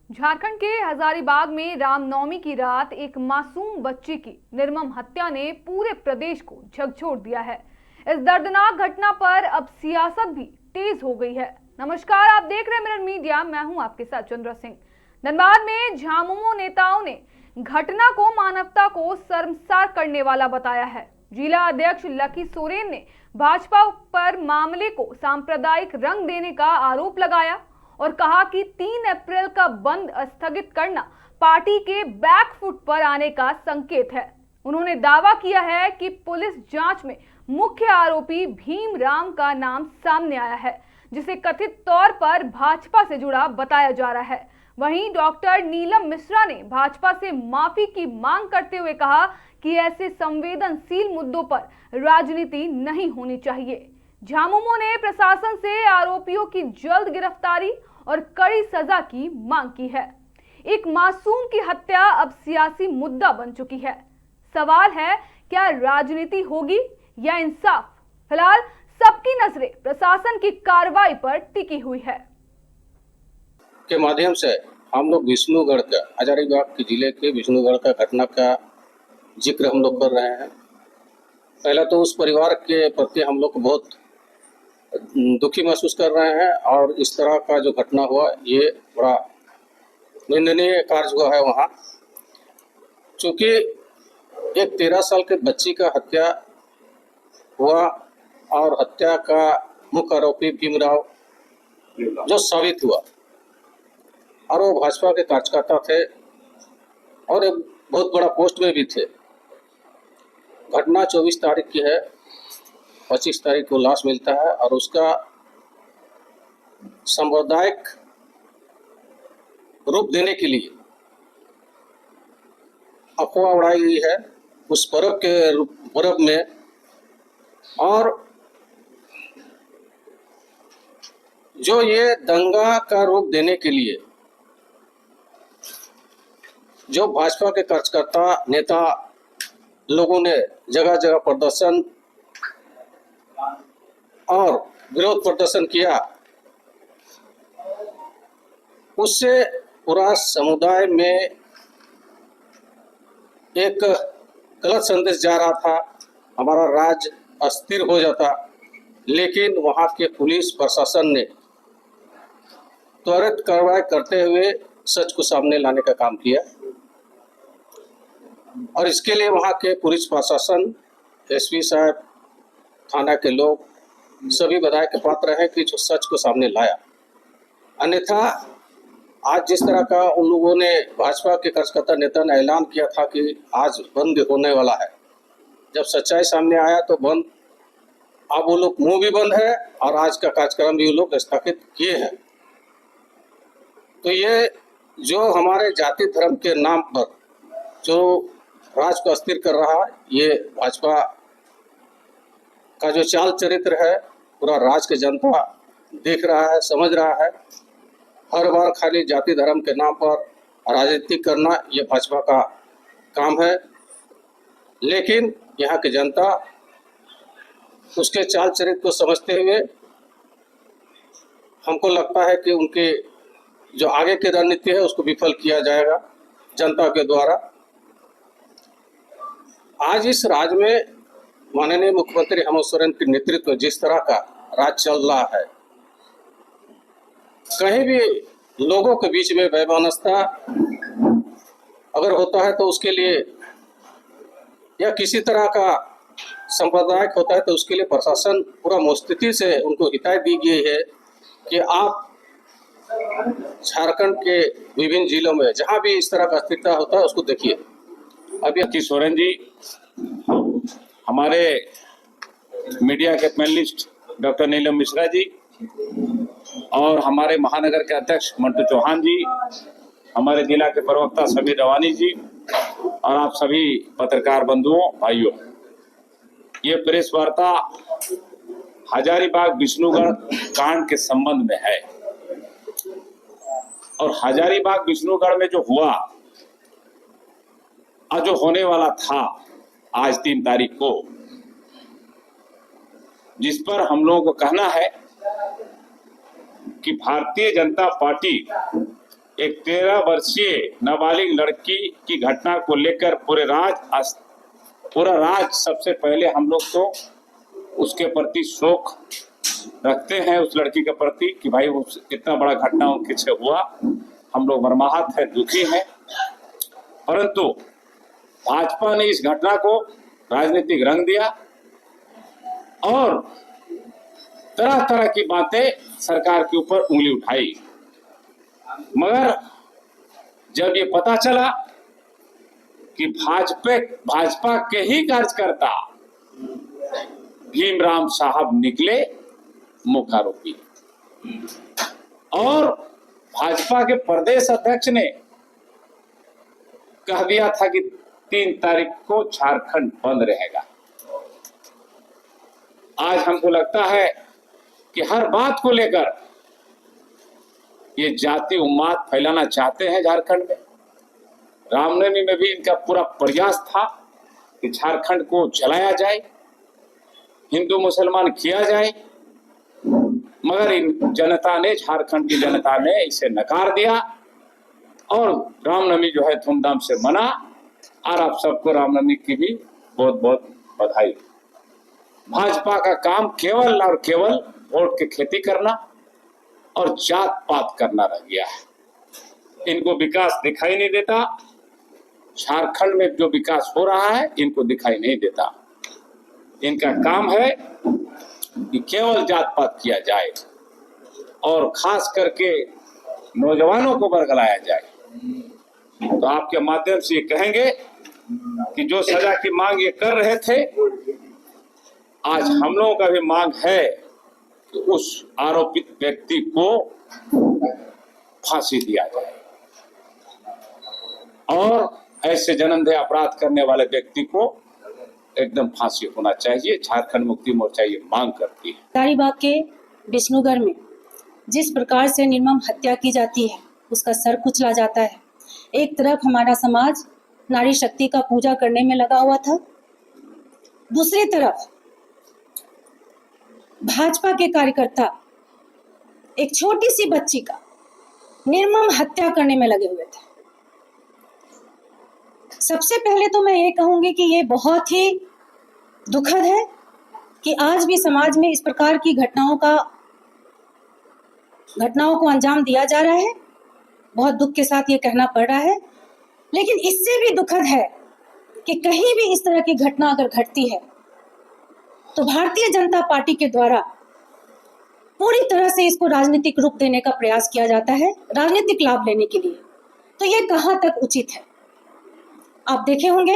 झारखंड के हजारीबाग में रामनवमी की रात एक मासूम बच्ची की निर्मम हत्या ने पूरे प्रदेश को झकझोर दिया है। इस दर्दनाक घटना पर अब सियासत भी तेज हो गई है। नमस्कार, आप देख रहे हैं मिरर मीडिया। मैं हूं आपके साथ चंद्रा सिंह। धनबाद में झामुमो नेताओं ने घटना को मानवता को शर्मसार करने वाला बताया है। जिला अध्यक्ष लकी सोरेन ने भाजपा पर मामले को सांप्रदायिक रंग देने का आरोप लगाया और कहा कि 3 अप्रैल का बंद स्थगित करना पार्टी के बैकफुट पर आने का संकेत है। उन्होंने दावा किया है कि पुलिस जांच में मुख्य आरोपी भीम राम का नाम सामने आया है, जिसे कथित तौर पर भाजपा से जुड़ा बताया जा रहा है। वहीं डॉक्टर नीलम मिश्रा ने भाजपा से माफी की मांग करते हुए कहा कि ऐसे संवेदनशील मुद्दों पर राजनीति नहीं होनी चाहिए। झामुमो ने प्रशासन से आरोपियों की जल्द गिरफ्तारी और कड़ी सजा की मांग की है। एक मासूम की हत्या अब सियासी मुद्दा बन चुकी है। सवाल है, क्या राजनीति होगी या इंसाफ? फिलहाल सबकी नजरें प्रशासन की कार्रवाई पर टिकी हुई है। के माध्यम से हम लोग विष्णुगढ़ का, हजारीबाग के जिले के विष्णुगढ़ का घटना का जिक्र हम लोग कर रहे हैं। पहले तो उस परिवार के प्रति हम लोग बहुत दुखी महसूस कर रहे हैं और इस तरह का जो घटना हुआ ये बड़ा निंदनीय कार्य हुआ है वहाँ। चूँकि एक 13 साल के बच्ची का हत्या हुआ और हत्या का मुख्य आरोपी भीमराव जो साबित हुआ और वो भाजपा के कार्यकर्ता थे और एक बहुत बड़ा पोस्ट में भी थे। घटना 24 तारीख की है, 25 तारीख को लाश मिलता है और उसका सांप्रदायिक रूप देने के लिए अफवाह उड़ाई गई है उस पर्व में। और जो ये दंगा का रूप देने के लिए जो भाजपा के कार्यकर्ता नेता लोगों ने जगह जगह प्रदर्शन और विरोध प्रदर्शन किया, उससे पूरा समुदाय में एक गलत संदेश जा रहा था, हमारा राज्य अस्थिर हो जाता। लेकिन वहाँ के पुलिस प्रशासन ने त्वरित कार्रवाई करते हुए सच को सामने लाने का काम किया और इसके लिए वहाँ के पुलिस प्रशासन, एसपी साहब, थाना के लोग सभी बधाई के पात्र हैं कि जो सच को सामने लाया। अन्यथा आज जिस तरह का उन लोगों ने, भाजपा के कार्यकर्ता नेता ने ऐलान किया था कि आज बंद होने वाला है, जब सच्चाई सामने आया तो बंद, अब वो लोग मुंह भी बंद है और आज का कार्यक्रम भी वो लोग स्थगित किए हैं। तो ये जो हमारे जाति धर्म के नाम पर जो राज को अस्थिर कर रहा है, ये भाजपा का जो चाल चरित्र है पूरा राज्य के जनता देख रहा है, समझ रहा है। हर बार खाली जाति धर्म के नाम पर राजनीति करना ये भाजपा का काम है, लेकिन यहाँ की जनता उसके चाल चरित्र को समझते हुए हमको लगता है कि उनके जो आगे की रणनीति है उसको विफल किया जाएगा जनता के द्वारा। आज इस राज्य में माननीय मुख्यमंत्री हेमंत सोरेन के नेतृत्व में जिस तरह का राज चल रहा है, कहीं भी लोगों के बीच में वैमनस्यता अगर होता है तो उसके लिए, या किसी तरह का सांप्रदायिक होता है तो उसके लिए प्रशासन पूरा मुस्तैदी से उनको हिदायत दी गई है कि आप झारखंड के विभिन्न जिलों में जहां भी इस तरह का अस्थिरता होता है उसको देखिए। अभी लकी सोरेन जी, हमारे मीडिया के पैनलिस्ट डॉक्टर नीलम मिश्रा जी और हमारे महानगर के अध्यक्ष मंटू चौहान जी, हमारे जिला के प्रवक्ता समीर रवानी जी और आप सभी पत्रकार बंधुओं भाइयों, ये प्रेस वार्ता हजारीबाग विष्णुगढ़ कांड के संबंध में है। और हजारीबाग विष्णुगढ़ में जो हुआ और जो होने वाला था आज 3 तारीख को, जिस पर हम लोगों को कहना है कि भारतीय जनता पार्टी एक 13 वर्षीय नाबालिग लड़की की घटना को लेकर पूरा राज्य सबसे पहले हम लोग तो उसके प्रति शोक रखते हैं, उस लड़की के प्रति कि भाई वो इतना बड़ा घटना उनके से हुआ। हम लोग मर्माहत है, दुखी हैं। परंतु भाजपा ने इस घटना को राजनीतिक रंग दिया और तरह तरह की बातें सरकार के ऊपर उंगली उठाई। मगर जब ये पता चला कि भाजपा के ही कार्यकर्ता भीमराव साहब निकले मुख्य आरोपी और भाजपा के प्रदेश अध्यक्ष ने कह दिया था कि 3 तारीख को झारखंड बंद रहेगा। आज हमको लगता है कि हर बात को लेकर ये जाति उन्माद फैलाना चाहते हैं झारखंड में। रामनवमी में भी इनका पूरा प्रयास था कि झारखंड को जलाया जाए, हिंदू मुसलमान किया जाए, मगर इन जनता ने, झारखंड की जनता ने इसे नकार दिया और रामनवमी जो है धूमधाम से मना। और आप सबको रामनवमी की भी बहुत बहुत बधाई। भाजपा का काम केवल और केवल वोट की खेती करना और जात पात करना रह गया है। इनको विकास दिखाई नहीं देता। झारखंड में जो विकास हो रहा है इनको दिखाई नहीं देता। इनका काम है कि केवल जात पात किया जाए और खास करके नौजवानों को बरगलाया जाए। तो आपके माध्यम से ये कहेंगे कि जो सजा की मांग ये कर रहे थे, आज हम लोगों का भी मांग है कि उस आरोपित व्यक्ति को फांसी दिया जाए और ऐसे जन्मदेह अपराध करने वाले व्यक्ति को एकदम फांसी होना चाहिए। झारखंड मुक्ति मोर्चा ये मांग करती है। हजारीबाग के विष्णुगढ़ में जिस प्रकार से निर्मम हत्या की जाती है, उसका सर कुचला जाता है। एक तरफ हमारा समाज नारी शक्ति का पूजा करने में लगा हुआ था, दूसरी तरफ भाजपा के कार्यकर्ता एक छोटी सी बच्ची का निर्मम हत्या करने में लगे हुए थे। सबसे पहले तो मैं ये कहूंगी कि ये बहुत ही दुखद है कि आज भी समाज में इस प्रकार की घटनाओं को अंजाम दिया जा रहा है। बहुत दुख के साथ ये कहना पड़ रहा है, लेकिन इससे भी दुखद है कि कहीं भी इस तरह की घटना अगर घटती है तो भारतीय जनता पार्टी के द्वारा पूरी तरह से इसको राजनीतिक रूप देने का प्रयास किया जाता है, राजनीतिक लाभ लेने के लिए। तो ये कहाँ तक उचित है? आप देखे होंगे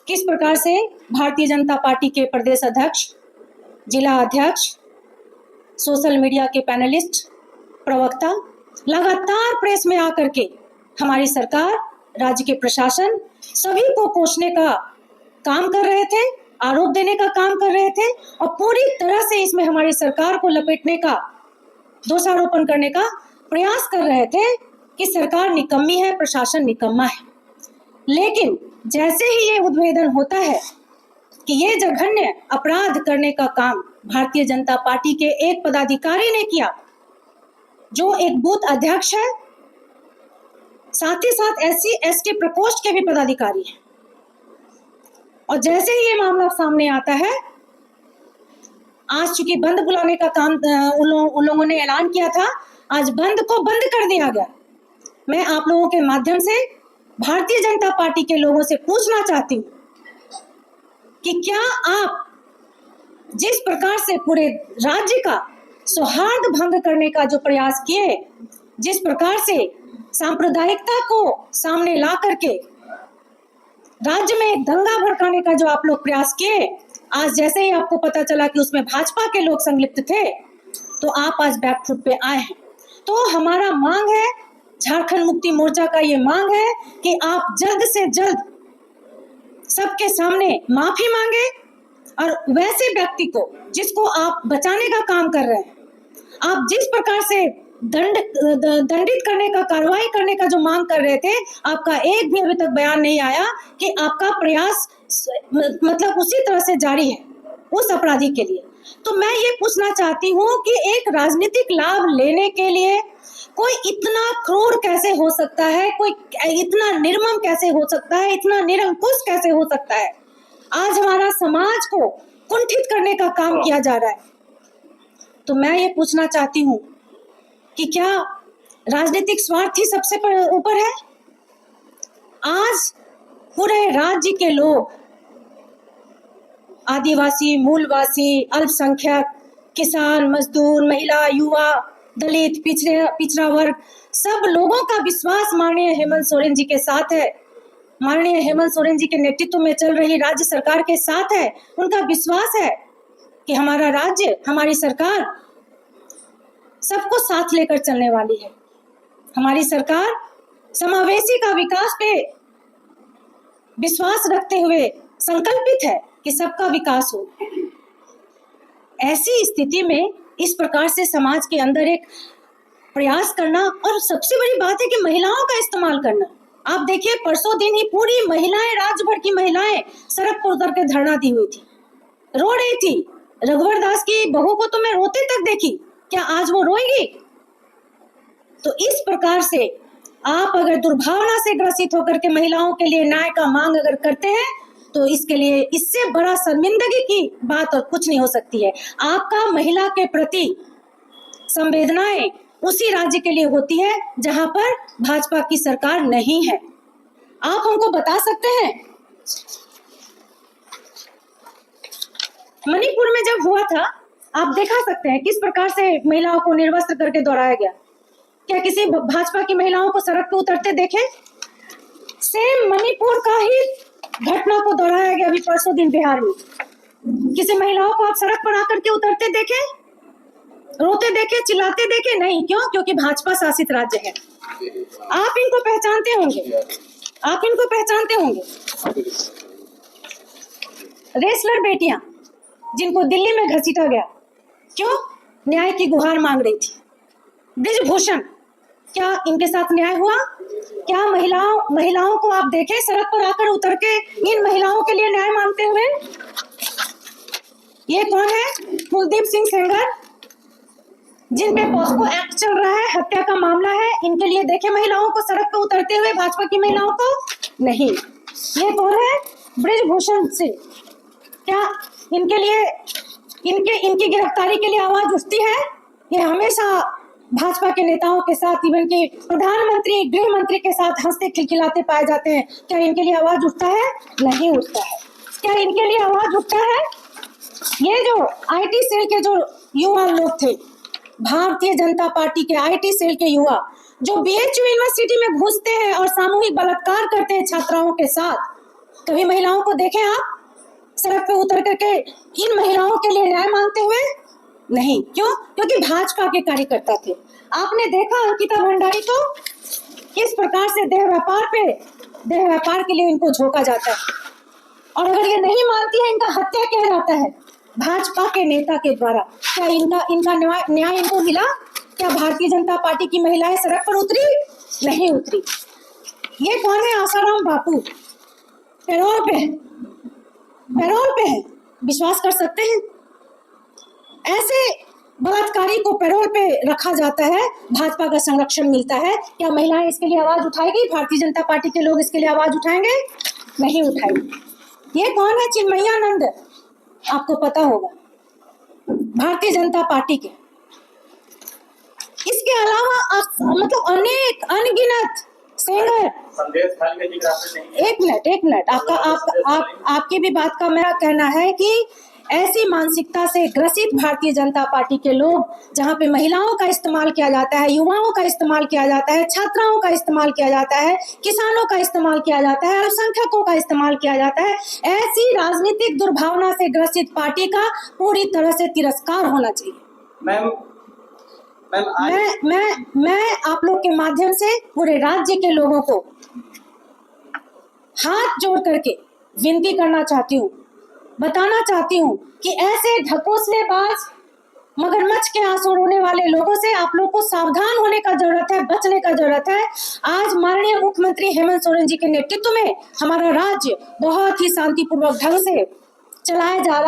किस प्रकार से भारतीय जनता पार्टी के प्रदेश अध्यक्ष, जिला अध्यक्ष, सोशल मीडिया के पैनलिस्ट, प्रवक्ता लगातार प्रेस में आकर के हमारी सरकार, राज्य के प्रशासन सभी को कोसने का काम कर रहे थे, आरोप देने का काम कर रहे थे और पूरी तरह से इसमें हमारी सरकार को लपेटने का, दोषारोपण करने का प्रयास कर रहे थे कि सरकार निकम्मी है, प्रशासन निकम्मा है। लेकिन जैसे ही ये उद्भेदन होता है कि ये जघन्य अपराध करने का काम भारतीय जनता पार्टी के एक पदाधिकारी ने किया, जो एक बूथ अध्यक्ष है, साथ ही साथ SC/ST प्रकोष्ठ के भी पदाधिकारी हैं, और जैसे ही ये मामला सामने आता है, आज चूंकि बंद बुलाने का काम उन लोगों ने ऐलान किया था, आज बंद को बंद कर दिया गया। मैं आप लोगों के माध्यम से भारतीय जनता पार्टी के लोगों से पूछना चाहती हूँ कि क्या आप जिस प्रकार से पूरे राज्य का सौहार्द भंग करने का जो प्रयास किए, जिस प्रकार से सांप्रदायिकता को सामने ला करके राज्य में एक दंगा भड़काने का जो आप लोग प्रयास किए, आज जैसे ही आपको पता चला कि उसमें भाजपा के लोग संलिप्त थे, तो आप आज बैकफुट पे आए हैं। तो हमारा मांग है, झारखंड मुक्ति मोर्चा का ये मांग है कि आप जल्द से जल्द सबके सामने माफी मांगे और वैसे व्यक्ति को जिसको आप बचाने का काम कर रहे हैं, आप जिस प्रकार से दंडित करने का, कार्रवाई करने का जो मांग कर रहे थे, आपका एक भी अभी तक बयान नहीं आया कि आपका प्रयास मतलब उसी तरह से जारी है उस अपराधी के लिए। तो मैं ये पूछना चाहती हूँ कि एक राजनीतिक लाभ लेने के लिए कोई इतना क्रूर कैसे हो सकता है, कोई इतना निर्मम कैसे हो सकता है, इतना निरंकुश कैसे हो सकता है। आज हमारा समाज को कुंठित करने का काम किया जा रहा है। तो मैं ये पूछना चाहती हूँ कि क्या राजनीतिक स्वार्थ ही सबसे ऊपर है? आज पूरे राज्य के लोग, आदिवासी, मूलवासी, अल्पसंख्यक, किसान, मजदूर, महिला, युवा, दलित, पिछड़ा वर्ग, सब लोगों का विश्वास माननीय हेमंत सोरेन जी के साथ है। माननीय हेमंत सोरेन जी के नेतृत्व में चल रही राज्य सरकार के साथ है। उनका विश्वास है कि हमारा राज्य, हमारी सरकार सबको साथ लेकर चलने वाली है। हमारी सरकार समावेशी का विकास पे विश्वास रखते हुए संकल्पित है कि सबका विकास हो। ऐसी स्थिति में इस प्रकार से समाज के अंदर एक प्रयास करना, और सबसे बड़ी बात है कि महिलाओं का इस्तेमाल करना। आप देखिए, परसों दिन ही पूरी महिलाएं, राज्य भर की महिलाएं सड़क पर उतर के धरना दी हुई थी, रो रही थी। रघुवर दास की बहू को तो मैं रोते तक देखी, क्या आज वो रोएगी? तो इस प्रकार से आप अगर दुर्भावना से ग्रसित होकर के महिलाओं के लिए न्याय का मांग अगर करते हैं, तो इसके लिए इससे बड़ा शर्मिंदगी की बात और कुछ नहीं हो सकती है। आपका महिला के प्रति संवेदनाएं उसी राज्य के लिए होती है जहां पर भाजपा की सरकार नहीं है। आप हमको बता सकते हैं, मणिपुर में जब हुआ था, आप दिखा सकते हैं किस प्रकार से महिलाओं को निर्वस्त्र करके दौड़ाया गया। क्या किसी भाजपा की महिलाओं को सड़क पे उतरते देखे? सेम मणिपुर का ही घटना को दोहराया गया अभी परसों दिन बिहार में। किसी महिलाओं को आप सड़क पर आकर के उतरते देखे, रोते देखे, चिल्लाते देखे? नहीं। क्यों? क्योंकि भाजपा शासित राज्य है। आप इनको पहचानते होंगे, आप इनको पहचानते होंगे। रेसलर बेटियां जिनको दिल्ली में घसीटा गया, क्यों? न्याय की गुहार मांग रही थी। ब्रिजभूषण, क्या इनके साथ न्याय हुआ? क्या महिलाओं को आप देखें सड़क पर आकर उतर के इन महिलाओं के लिए न्याय मांगते हुए? ये कौन है? कुलदीप सिंह सेंगर, जिन पे पॉस्को एक्ट चल रहा है, हत्या का मामला है। इनके लिए देखे महिलाओं को सड़क पर उतरते हुए, भाजपा की महिलाओं को? नहीं। ये कौन है? ब्रिजभूषण सिंह, क्या इनके लिए इनकी गिरफ्तारी के लिए आवाज उठती है? ये हमेशा भाजपा के नेताओं के साथ, इवन के प्रधानमंत्री, गृह मंत्री के साथ हंसते खिलखिलाते पाए जाते हैं। क्या इनके लिए आवाज उठता है? नहीं उठता है। क्या इनके लिए आवाज उठता है? ये जो आईटी सेल के जो युवा लोग थे, भारतीय जनता पार्टी के आईटी सेल के युवा, जो बीएचयू यूनिवर्सिटी में घुसते हैं और सामूहिक बलात्कार करते हैं छात्राओं के साथ, कभी महिलाओं को देखें आप सड़क पे उतर करके इन महिलाओं के लिए न्याय मांगते हुए? नहीं। क्यों? क्योंकि भाजपा के कार्यकर्ता थे। आपने देखा अंकिता भंडारी को किस प्रकार से देह व्यापार के लिए इनको झोंका जाता है, और अगर ये नहीं मानती है, इनका हत्या किया जाता है भाजपा के नेता के द्वारा। क्या इनका न्याय इनको मिला? क्या भारतीय जनता पार्टी की महिलाएं सड़क पर उतरी? नहीं उतरी। ये कौन है? आसाराम बापू, पैरोल पे है। विश्वास कर सकते हैं? ऐसे बलात्कारी को पैरोल पे रखा जाता है, भाजपा का संरक्षण मिलता है। क्या महिलाएं इसके लिए आवाज उठाएगी? भारतीय जनता पार्टी के लोग इसके लिए आवाज उठाएंगे? नहीं उठाएंगे। ये कौन है? चिन्मयानंद, आपको पता होगा, भारतीय जनता पार्टी के। इसके अलावा मतलब अनेक अनगिनत सेंगर। एक मिनट, आपकी भी बात का मेरा कहना है कि ऐसी मानसिकता से ग्रसित भारतीय जनता पार्टी के लोग, जहां पे महिलाओं का इस्तेमाल किया जाता है, युवाओं का इस्तेमाल किया जाता है, छात्राओं का इस्तेमाल किया जाता है, किसानों का इस्तेमाल किया जाता है, अल्पसंख्यकों का इस्तेमाल किया जाता है, ऐसी राजनीतिक दुर्भावना से ग्रसित पार्टी का पूरी तरह से तिरस्कार होना चाहिए। मैं आप लोग के माध्यम से पूरे राज्य के लोगों को हाथ जोड़ करके विनती करना चाहती हूँ, बताना चाहती हूँ कि ऐसे ढकोसलेबाज, मगरमच्छ के आंसू रोने वाले लोगों से आप लोग को सावधान होने का जरूरत है, बचने का जरूरत है। आज माननीय मुख्यमंत्री हेमंत सोरेन जी के नेतृत्व में हमारा राज्य बहुत ही शांतिपूर्वक ढंग से चलाया जा रहा है।